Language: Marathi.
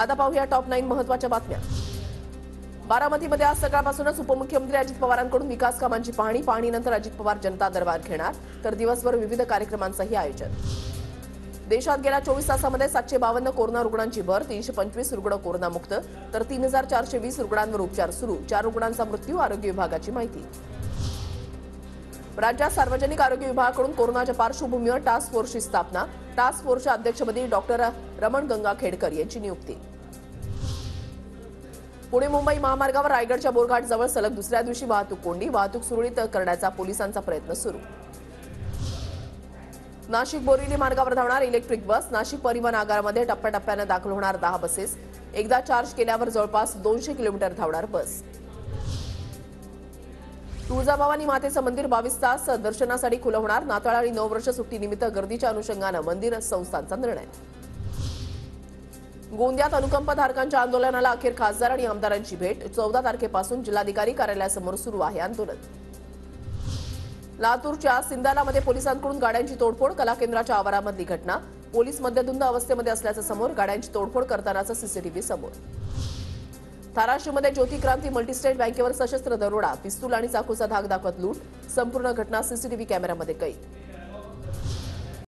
आता पाहूया टॉप 9 महत्त्वाच्या बातम्या। बारामतीमध्ये आज सकाळपासूनच उपमुख्यमंत्री अजित पवारांकडून विकास कामांची पाहणीनंतर अजित पवार जनता दरबार घेणार, तर दिवसभर विविध कार्यक्रमांचंही आयोजन। देशात गेल्या 24 तासांमध्ये 752 कोरोना रुग्णांची भर, 325 रुग्ण कोरोनामुक्त, तर 3420 रुग्णांवर उपचार सुरू, 4 रुग्णांचा मृत्यू, आरोग्य विभागाची माहिती। राज्यात सार्वजनिक आरोग्य विभागाकडून कोरोनाच्या पार्श्वभूमीवर टास्क फोर्सची स्थापना, टास्क फोर्सच्या अध्यक्षपदी डॉक्टर रमण गंगाखेडकर यांची नियुक्ती। पुणे मुंबई महामार्गावर रायगडच्या बोरघाट जवळ सलग दुसऱ्या दिवशी वाहतूक कोंडी, वाहतूक सुरळीत करण्याचा पोलिसांचा प्रयत्न सुरू। नाशिक बोरिवली मार्गावर धावणार इलेक्ट्रिक बस, नाशिक परिवहन आगारामध्ये टप्प्याटप्प्याने दाखल होणार 10 बसेस, एकदा चार्ज केल्यावर जवळपास 200 किलोमीटर धावणार बस। तुळजाभवानी मातेचं मंदिर 22 तास दर्शनासाठी खुलं होणार, नाताळ आणि नववर्ष सुट्टीनिमित्त गर्दीच्या अनुषंगानं मंदिर संस्थांचा निर्णय। गोंदियात अनुकंपधारकांच्या आंदोलनाला अखेर खासदार आणि आमदारांची भेट, 14 तारखेपासून जिल्हाधिकारी कार्यालयासमोर सुरू आहे आंदोलन। लातूरच्या सिंदालामध्ये पोलिसांकडून गाड्यांची तोडफोड, कला केंद्राच्या आवारामधली घटना, पोलीस मद्यधुंद अवस्थेमध्ये असल्याचं समोर, गाड्यांची तोडफोड करतानाचा सीसीटीव्ही समोर। धाराशिवमध्ये ज्योती क्रांती मल्टीस्टेट बँकेवर सशस्त्र दरोडा, पिस्तूल आणि चाकूचा धाक दाखवत लूट, संपूर्ण घटना सीसीटीव्ही कॅमेऱ्यामध्ये कैद।